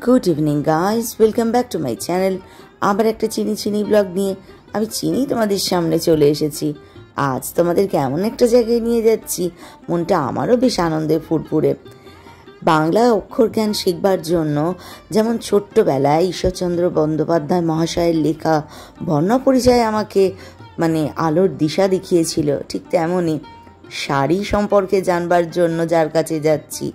Good evening guys, welcome back to my channel. আবার একটা চিনি ব্লগ নিয়ে আমি তোমাদের সামনে চলে এসেছি। আজ তোমাদেরকে এমন একটা জায়গায় নিয়ে যাচ্ছি, মনটা আমারও বেশ আনন্দে ফুরফুরে। বাংলা অক্ষর জ্ঞান শিখবার জন্য যেমন ছোট্টবেলায় ঈশ্বরচন্দ্র বন্দ্যোপাধ্যায় মহাশয়ের লেখা বর্ণপরিচয় আমাকে আলোর দিশা দেখিয়েছিল, ঠিক তেমনই শাড়ি সম্পর্কে জানবার জন্য যার কাছে যাচ্ছি।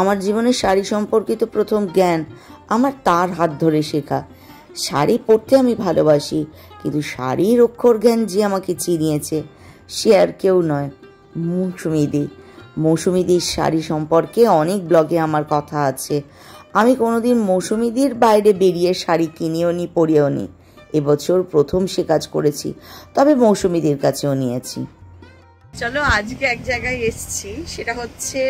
আমার জীবনে শাড়ি সম্পর্কিত প্রথম জ্ঞান আমার তার হাত ধরে শেখা। শাড়ি পরতে আমি ভালোবাসি, কিন্তু শাড়ির অক্ষর জ্ঞান যে আমাকে চিনিয়েছে সে আর কেউ নয়, মৌসুমীদির শাড়ি সম্পর্কে অনেক ব্লগে আমার কথা আছে। আমি কোনোদিন মৌসুমীদির বাইরে বেরিয়ে শাড়ি কিনেও নি, পরেও নি। এবছর প্রথম সে কাজ করেছি, তবে মৌসুমীদির কাছেও নিয়েছি। চলো, আজকে এক জায়গায় এসছি, সেটা হচ্ছে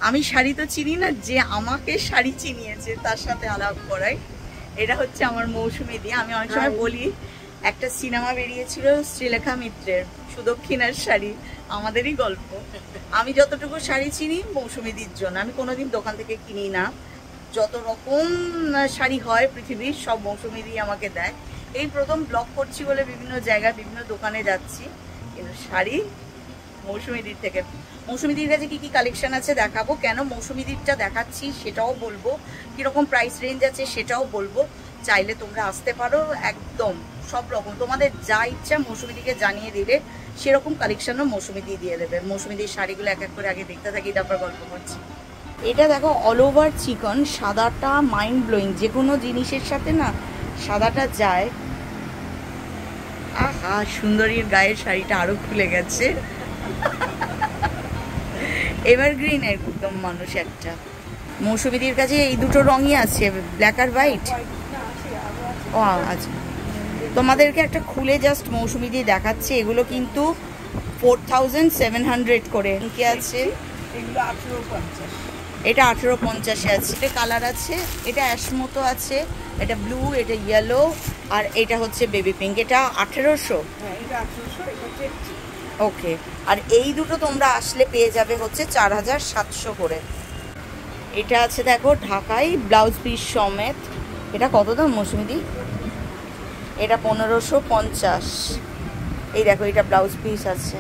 আমি শাড়ি তো চিনি না, যে আমাকে শাড়ি চিনিয়েছে তার সাথে আলাপ করাই। এটা হচ্ছে আমার মৌসুমীদি। আমি অনেক সময় বলি, একটা সিনেমা বেরিয়েছিল শ্রীলেখা মিত্রের সুদক্ষিণার শাড়ি, আমাদেরই গল্প। আমি যতটুকু শাড়ি চিনি মৌসুমীদির জন্য। আমি কোনোদিন দোকান থেকে কিনি না, যত রকম শাড়ি হয় পৃথিবীর সব মৌসুমীদি আমাকে দেয়। এই প্রথম ব্লগ করছি বলে বিভিন্ন জায়গায় বিভিন্ন দোকানে যাচ্ছি, কিন্তু শাড়ি মৌসুমীদির থেকে। মৌসুমীদির কাছে কি কি কালেকশন আছে দেখাবো। কেন মৌসুমীদিরটা দেখাচ্ছি সেটাও বলবো, কিরকম প্রাইস রেঞ্জ আছে সেটাও বলবো। চাইলে তোমরা আসতে পারো, একদম সব রকম তোমাদের যা ইচ্ছা মৌসুমীদিকে জানিয়ে দিলে সেরকম কালেকশনও মৌসুমীদি দিয়ে দেবে। মৌসুমীদির শাড়িগুলো এক এক করে আগে দেখতে থাকি, তারপর গল্প করছি। এটা দেখো, অল ওভার চিকন, সাদাটা মাইন্ড ব্লোয়িং। যে কোনো জিনিসের সাথে না সাদাটা যায়। আহা, সুন্দরীর গায়ের শাড়িটা আরো খুলে গেছে। এভারগ্রিন একদম মানুষ একটা। মৌসুমীদির কাছে এই দুটো রঙই আছে, ব্ল্যাক আর হোয়াইট। ও আচ্ছা, তোমাদেরকে একটা খুলে জাস্ট মৌসুমীদি দেখাচ্ছে। এগুলো কিন্তু 4700 করে কি আছে। এটা 1850 আছে। এটা কালার আছে, এটা অ্যাশ মতো আছে, এটা ব্লু, এটা ইয়েলো, আর এটা হচ্ছে বেবি পিঙ্ক। এটা 1800। ওকে, আর এই দুটো তোমরা আসলে পেয়ে যাবে হচ্ছে 4700 করে। এটা আছে দেখো ঢাকাই, ব্লাউজ পিস সমেত। এটা কত দাম মৌসুমীদি? এটা 1550। এই দেখো, এটা ব্লাউজ পিস আছে।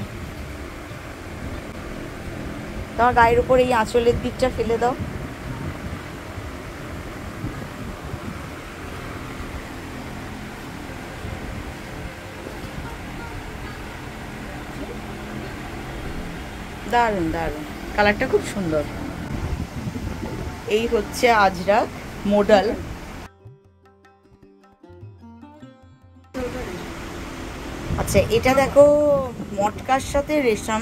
তোমার গায়ের উপর এই আঁচলের দিকটা ফেলে দাও। দারুণ দারুণ, কালারটা খুব সুন্দর। এই হচ্ছে আজরাক মডেল। আচ্ছা, এটা দেখো মটকার সাথে রেশম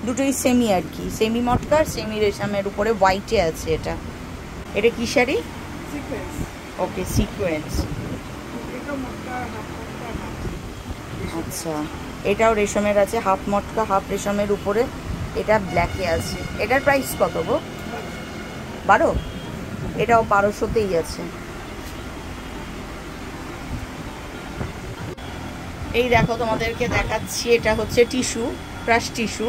দুটোই সেমি আর কি, সেমি মটকার সেমি রেশমের উপরে হোয়াইটে আছে। এটা এটা কি শাড়ি? ওকে, সিকোয়েন্স। আচ্ছা, এটাও রেশমের আছে, হাফ মটকা হাফ রেশমের উপরে। এটা ব্ল্যাকে আছে। এটার প্রাইস কত গো? 12। এটাও 1200তেই আছে। এই দেখো, তোমাদেরকে দেখাচ্ছি, এটা হচ্ছে টিস্যু, ক্রাশ টিস্যু।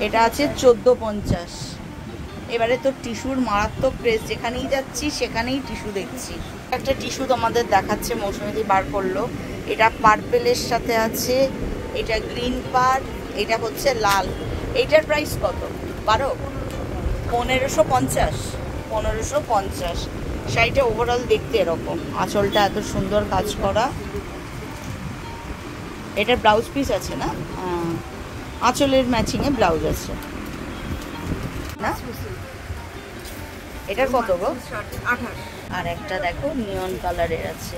এটা আছে 1450। এবারে তো টিস্যুর মারাত্মক ক্রেজ, যেখানেই যাচ্ছি সেখানেই টিস্যু দেখছি। একটা টিস্যু তোমাদের দেখাচ্ছে, মৌসুমীদি বার করলো। এটা পার্পেলের সাথে আছে, এটা গ্রিন পার, এটা হচ্ছে লাল। এইটার প্রাইস কত? 12। 1550। 1550। শাড়িটা ওভারঅল দেখতে এরকম, আঁচলটা এত সুন্দর কাজ করা। এটার ব্লাউজ পিস আছে না, আঁচলের ম্যাচিংয়ে ব্লাউজ আছে না। এটার কত গো? 28। আর একটা দেখো নিয়ন কালারের আছে।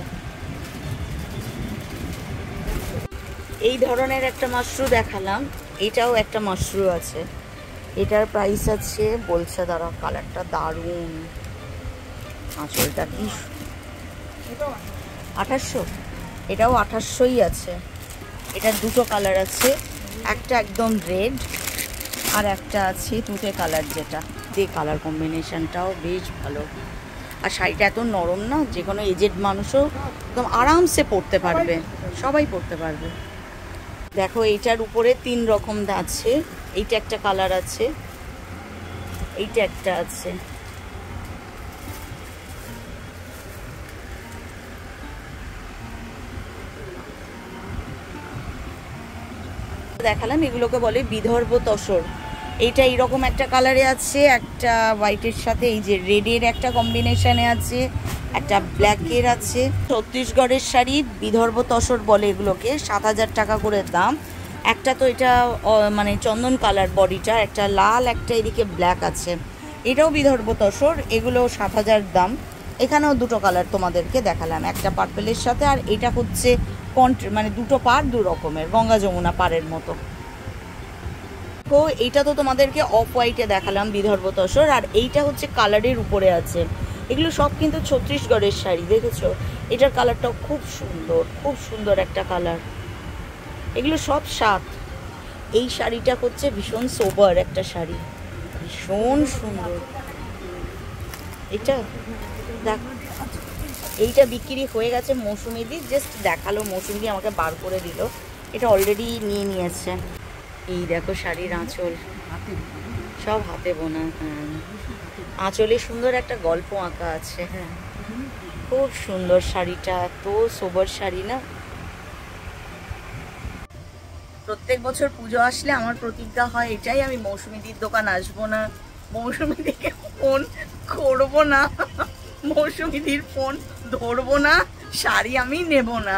এই ধরনের একটা মাশরু দেখালাম, এটাও একটা মাশরু আছে। এটার প্রাইস আছে বলছে, দাঁড়াও, কালারটা দারুণ, আঁচলটা কি 2800। এটাও 2800ই আছে। এটার দুটো কালার আছে, একটা একদম রেড আর একটা আছে তুতে কালার, যেটা যে কালার কম্বিনেশনটাও বেশ ভালো। আর শাড়িটা এত নরম না, যে কোনো এজেড মানুষও একদম আরামসে পরতে পারবে, সবাই পরতে পারবে। দেখো, এইটার উপরে 3 রকম আছে। এইটা একটা কালার আছে, এইটা একটা আছে, দেখালাম, এগুলোকে বলে বিদর্ভ তসর। এইটা এইরকম একটা কালারে আছে, একটা হোয়াইটের সাথে এই যে রেডের একটা কম্বিনেশনে আছে, একটা ব্ল্যাকের আছে। ছত্তিশগড়ের শাড়ি বিদর্ভ তসর বলে এগুলোকে। 7,000 টাকা করে দাম। একটা তো এটা মানে চন্দন কালার বডিটা, একটা লাল, একটা এদিকে ব্ল্যাক আছে। এটাও বিদর্ভ তসর, এগুলো 7,000 দাম। এখানেও দুটো কালার তোমাদেরকে দেখালাম, একটা পার্পেলের সাথে, আর এটা হচ্ছে মানে দুটো পাড় দু রকমের, গঙ্গা যমুনা পাড়ের মতো। তো এইটা তো তোমাদেরকে অফ হোয়াইটে দেখালাম বিদর্ভ তসর, আর এইটা হচ্ছে কালারের উপরে আছে। এগুলো সব কিন্তু ছত্তিশগড়ের শাড়ি, দেখেছো? এটার কালারটাও খুব সুন্দর, খুব সুন্দর একটা কালার। এগুলো সব সাত। এই শাড়িটা হচ্ছে ভীষণ সোবার একটা শাড়ি, ভীষণ সুন্দর। এটা দেখ, এইটা বিক্রি হয়ে গেছে মৌসুমিদি, জাস্ট দেখালো, মৌসুমিদি আমাকে বার করে দিল। এটা অলরেডি নিয়ে নিয়েছে। এই দেখো শাড়ির আঁচল, সব হাতে বোনা। হ্যাঁ, আঁচলে সুন্দর একটা গল্প আঁকা আছে। হ্যাঁ, খুব সুন্দর শাড়িটা, এত সোবার শাড়ি না। প্রত্যেক বছর পুজো আসলে আমার প্রতিজ্ঞা হয় এটাই, আমি মৌসুমিদির দোকান আসবো না, মৌসুমিদিকে ফোন করবো না, মৌসুমিদির ফোন ধরবো না, শাড়ি আমি নেব না।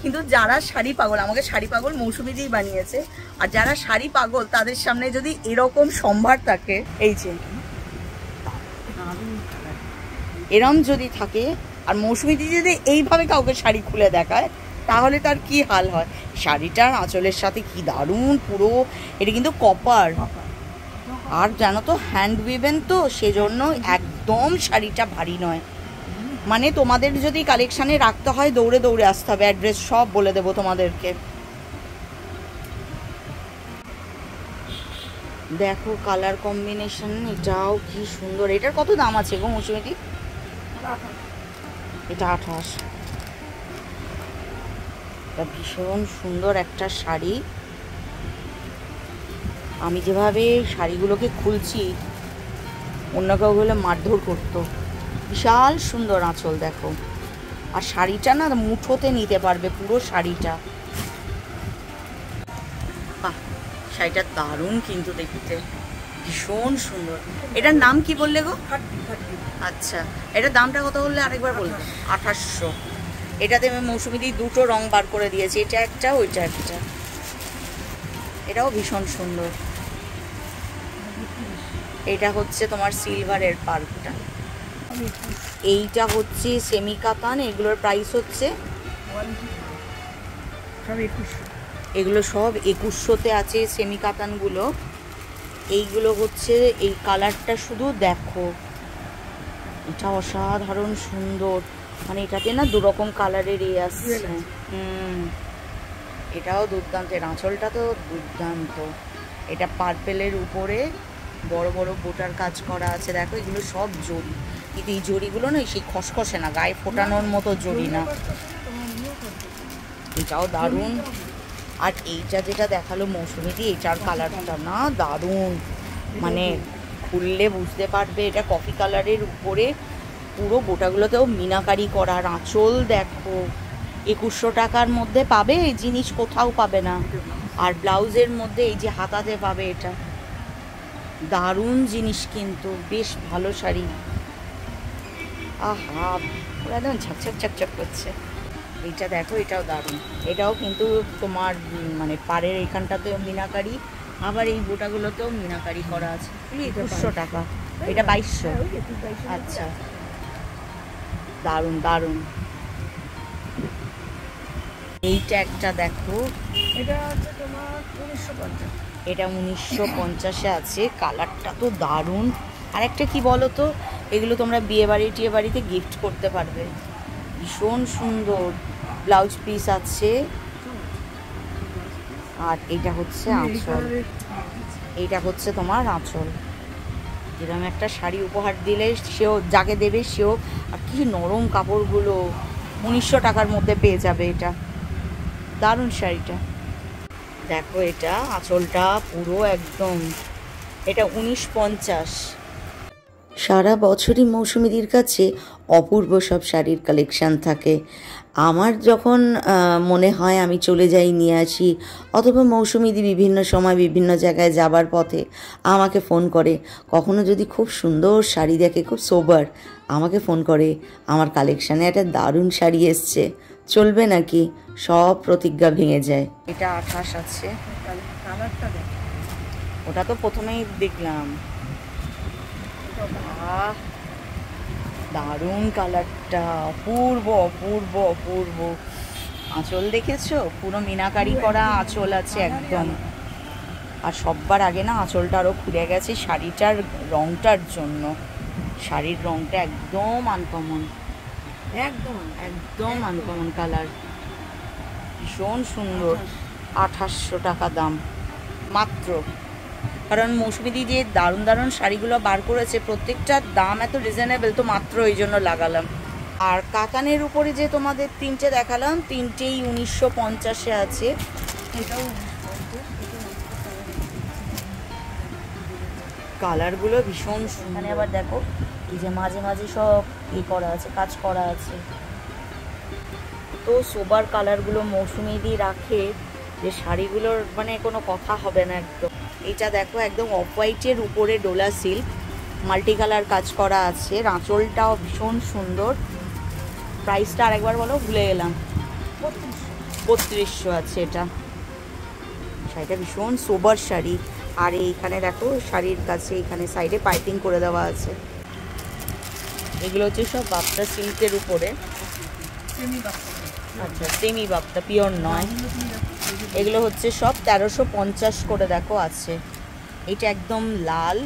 কিন্তু যারা শাড়ি পাগল, আমাকে শাড়ি পাগল মৌসুমিদিই বানিয়েছে। আর যারা শাড়ি পাগল তাদের সামনে যদি এরকম সম্ভার থাকে, এই যে এরম যদি থাকে, আর মৌসুমিদি যদি এইভাবে কাউকে শাড়ি খুলে দেখায়, তাহলে তার কি হাল হয়। শাড়িটার আঁচলের সাথে কি দারুণ, পুরো এটা কিন্তু কপার, আর জানো তো হ্যান্ড উইভেন, তো সেজন্য একদম শাড়িটা ভারী নয়। মানে তোমাদের যদি কালেকশানে রাখতে হয় দৌড়ে দৌড়ে আসতে হবে, অ্যাড্রেস সব বলে দেবো তোমাদেরকে। দেখো কালার কম্বিনেশন, এটাও কি সুন্দর। এটার কত দাম আছে গো মৌসুমিদি? এটা 28। এটা ভীষণ সুন্দর একটা শাড়ি। আমি যেভাবে শাড়িগুলোকে খুলছি, অন্য কেউ হলে মারধর করতো। বিশাল সুন্দর আঁচল দেখো, আর শাড়িটা না মুঠোতে নিতে পারবে পুরো শাড়িটা। বাহ, শাড়িটা দারুণ কিন্তু দেখতে, ভীষণ সুন্দর। এটার নাম কি বললে গো? আচ্ছা, এটার দামটা কত বললে আরেকবার বলবে? 2800। এটাতে আমি মৌসুমিদি দুটো রং বার করে দিয়েছি, এটা একটা ওইটা একটা। এটাও ভীষণ সুন্দর। এটা হচ্ছে তোমার সিলভারের পার্কটা। এইটা হচ্ছে সেমি কাতান, এগুলোর প্রাইস হচ্ছে এগুলো সব 2100-তে আছে সেমি কাতানগুলো। এইগুলো হচ্ছে এই কালারটা শুধু দেখো, এটা অসাধারণ সুন্দর। মানে এটাতে না দুরকম কালারের আসছে। এটাও দুর্দান্ত, এর আঁচলটা তো দুর্দান্ত। এটা পার্পেলের উপরে বড় বড় বোটার কাজ করা আছে, দেখো এগুলো সব জরি। কিন্তু এই জরিগুলো না সেই খসখসে না, গায়ে ফোটানোর মতো জরি না। এটাও দারুণ। আর এইটা যেটা দেখালো মৌসুমিদি, এটার কালারটা না দারুণ, মানে খুললে বুঝতে পারবে এটা কফি কালারের উপরে পুরো গোটাগুলোতেও মিনাকারি করা। আর আঁচল দেখো, 2100 টাকার মধ্যে পাবে এই জিনিস, কোথাও পাবে না। আর ব্লাউজের মধ্যে এই যে হাতাতে পাবে, এটা দারুণ জিনিস কিন্তু, বেশ ভালো শাড়ি। আহা, পুরো একদম ঝকঝক ঝকঝক করছে। এইটা দেখো, এটাও দারুণ। এটাও কিন্তু তোমার মানে পাড়ের এখানটাতেও মিনাকারি, আবার এই গোটাগুলোতেও মিনাকারি করা আছে। 2100 টাকা, এটা 2200। আচ্ছা, দারুণ দারুণ। এইটা একটা দেখো, এটা হচ্ছে তোমার 1950। এটা 1950-এ আছে। কালারটা তো দারুণ। আর একটা কি বলো তো, এগুলো তোমরা বিয়ে বাড়িতে গিফট করতে পারবে, ভীষণ সুন্দর। ব্লাউজ পিস আছে। আর এটা হচ্ছে আঁচল, এইটা হচ্ছে তোমার আঁচল। যেরকম একটা শাড়ি উপহার দিলে সেও, যাকে দেবে সেও, আর কি নরম কাপড়গুলো, 1900 টাকার মধ্যে পেয়ে যাবে এটা। দারুণ শাড়িটা দেখো, এটা আঁচলটা পুরো একদম, এটা 1950। সারা বছরই মৌসুমীদির কাছে অপূর্ব সব শাড়ির কালেকশান থাকে। আমার যখন মনে হয় আমি চলে যাই নিয়ে আসি, অথবা মৌসুমীদি বিভিন্ন সময় বিভিন্ন জায়গায় যাবার পথে আমাকে ফোন করে। কখনো যদি খুব সুন্দর শাড়ি দেখে, খুব সোবার, আমাকে ফোন করে, আমার কালেকশানে একটা দারুণ শাড়ি এসছে, চলবে নাকি? সব প্রতিজ্ঞা ভেঙে যায়। এটা 28 আছে, ওটা তো প্রথমেই দেখলাম। দারুণ কালারটা, অপূর্ব অপূর্ব অপূর্ব। আঁচল দেখেছো? পুরো মিনাকারি করা আঁচল আছে একদম। আর সববার আগে না আঁচলটা আরও খুলে গেছে শাড়িটার রংটার জন্য। শাড়ির রংটা একদম আনকমন, একদম একদম আনকমন কালার, ভীষণ সুন্দর। 2800 টাকা দাম মাত্র। কারণ মৌসুমীদি যে দারুণ দারুণ শাড়িগুলো বার করেছে, প্রত্যেকটার দাম এত রিজনেবল, তো মাত্র এই জন্য লাগালাম। আর কাতানের উপরে যে তোমাদের তিনটে দেখালাম, তিনটেই 1950-এ আছে। এটাও কালারগুলো ভীষণ সুন্দর। এখানে আবার দেখো এই যে মাঝে মাঝে সব করা আছে, কাজ করা আছে। তো সোবার কালারগুলো মৌসুমীদি রাখে যে শাড়িগুলোর মানে কোনো কথা হবে না একদম। এটা দেখো একদম অফ হোয়াইটের উপরে ডোলা সিল্ক, মাল্টি কালার কাজ করা আছে, আঁচলটাও ভীষণ সুন্দর। প্রাইসটা আরেকবার বলো, ভুলে গেলাম। 3200 আছে এটা। শাড়িটা ভীষণ সোবার শাড়ি। আর এইখানে দেখো শাড়ির কাছে এইখানে সাইডে পাইপিং করে দেওয়া আছে। এগুলো হচ্ছে সব বাপ্তা সিল্কের উপরে। আচ্ছা, সেমি বাপ্তা, পিওর নয়। এগুলো হচ্ছে সব 1350 করে দেখো আছে। এইটা একদম লাল,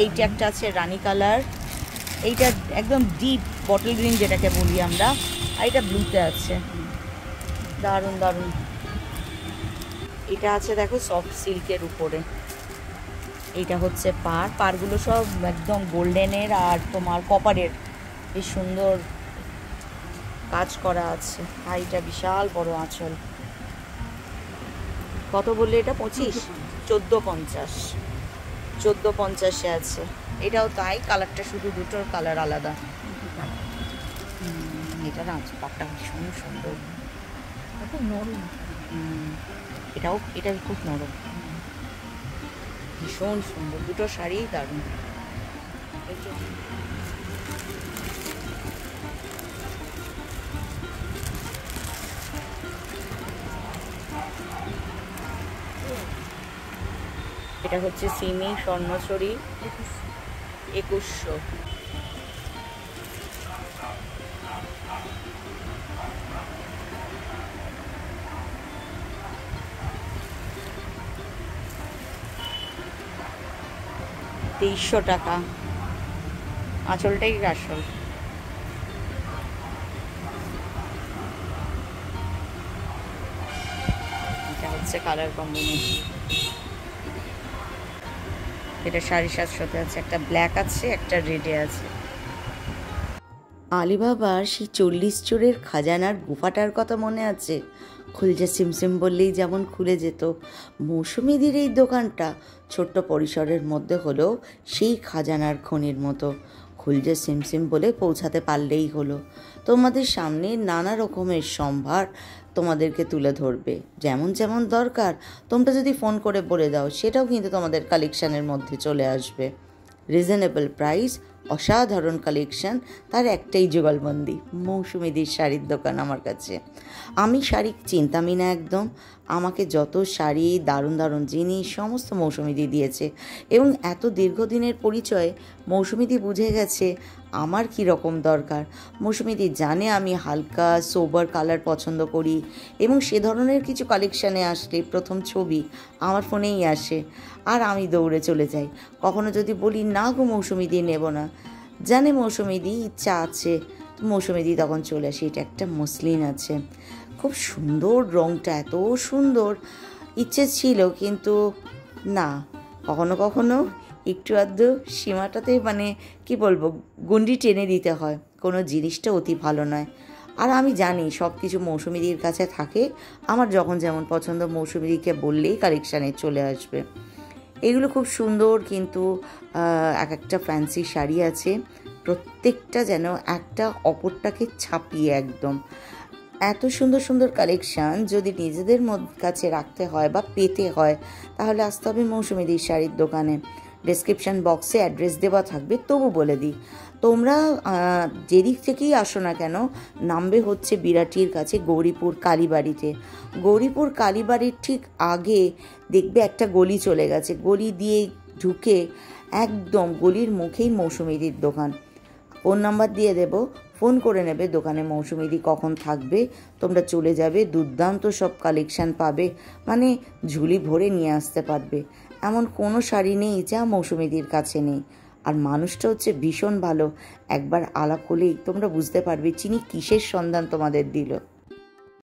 এইটা একটা আছে রানী কালার, এইটা একদম ডিপ বটল গ্রিন যেটাকে বলি আমরা, আর এটা ব্লুতে আছে। দারুণ দারুণ। এটা আছে দেখো সফট সিল্কের উপরে। এইটা হচ্ছে পাড়গুলো সব একদম গোল্ডেনের আর তোমার কপারের, বেশ সুন্দর কাজ করা আছে। আর এটা বিশাল বড় আঁচল। কত বললে এটা? 25? 1450। 1450-এ আছে। এটাও তাই, কালারটা শুধু দুটোর কালার আলাদা। এটার পাটটা ভীষণ সুন্দর, খুব নরম। এটা খুব নরম, ভীষণ সুন্দর। দুটো শাড়ি দারুণ। এটা হচ্ছে সিমি স্বর্ণচরী, 2100। তেইশশো টাকা। আঁচলটাই আসল। এটা হচ্ছে কালার কম্বিনেশন। এটা 750-তে আছে। একটা ব্ল্যাক আছে, একটা রেডে আছে। আলিবাবার সেই 40 চোরের খাজানার গুফাটার কথা মনে আছে? খুলছে সিমসিম বললেই যেমন খুলে যেত। মৌসুমীদির এই দোকানটা ছোট্ট পরিসরের মধ্যে হলেও সেই খাজানার খনির মতো। খুলছে সিমসিম বলে পৌঁছাতে পারলেই হলো। তোমাদের সামনে নানা রকমের সম্ভার তোমাদেরকে তুলে ধরবে, যেমন যেমন দরকার। তোমরা যদি ফোন করে বলে দাও, সেটাও কিন্তু তোমাদের কালেকশানের মধ্যে চলে আসবে। রিজনেবল প্রাইস, অসাধারণ কালেকশান, তার একটাই যুগলবন্দি, মৌসুমীদির শাড়ির দোকান আমার কাছে। আমি শাড়ি চিনতামই না একদম। আমাকে যত শাড়ি, দারুণ দারুণ জিনিস সমস্ত মৌসুমীদি দিয়েছে। এবং এত দীর্ঘদিনের পরিচয়ে মৌসুমীদি বুঝে গেছে আমার কি রকম দরকার। মৌসুমীদি জানে আমি হালকা সোবার কালার পছন্দ করি, এবং সে ধরনের কিছু কালেকশানে আসলে প্রথম ছবি আমার ফোনেই আসে, আর আমি দৌড়ে চলে যাই। কখনো যদি বলি না গো মৌসুমীদি নেব না, জানে মৌসুমীদি ইচ্ছা আছে, তো মৌসুমীদি তখন চলে আসে। এটা একটা মসলিন আছে, খুব সুন্দর, রঙটা এত সুন্দর। ইচ্ছে ছিল কিন্তু না, কখনো কখনো একটু আধটু সীমাটাতে মানে কি বলবো, গণ্ডি টেনে দিতে হয়। কোনো জিনিসটা অতি ভালো নয়। আর আমি জানি সব কিছু মৌসুমীদির কাছে থাকে। আমার যখন যেমন পছন্দ মৌসুমীদিকে বললেই কালেকশানে চলে আসবে। এগুলো খুব সুন্দর, কিন্তু এক একটা ফ্যান্সি শাড়ি আছে, প্রত্যেকটা যেন একটা অপরটাকে ছাপিয়ে একদম। এত সুন্দর সুন্দর কালেকশান যদি নিজেদের কাছে রাখতে হয় বা পেতে হয়, তাহলে আসতে হবে মৌসুমীদির শাড়ির দোকানে। ডেসক্রিপশান বক্সে অ্যাড্রেস দেওয়া থাকবে, তবু বলে দিই, তোমরা যেদিক থেকেই আসো না কেন, নামবে হচ্ছে বিরাটির কাছে গৌরীপুর কালীবাড়িতে। গৌরীপুর কালীবাড়ির ঠিক আগে দেখবে একটা গলি চলে গেছে, গলি দিয়ে ঢুকে একদম গলির মুখেই মৌসুমীদির দোকান। ফোন নাম্বার দিয়ে দেব, ফোন করে নেবে দোকানে মৌসুমীদি কখন থাকবে, তোমরা চলে যাবে, দুর্দান্ত সব কালেকশান পাবে, মানে ঝুলি ভরে নিয়ে আসতে পারবে। এমন কোনো শাড়ি নেই যা মৌসুমীদির কাছে নেই। আর মানুষটা হচ্ছে ভীষণ ভালো, একবার আলাপ হলেই তোমরা বুঝতে পারবে চিনি কিসের সন্ধান তোমাদের দিল।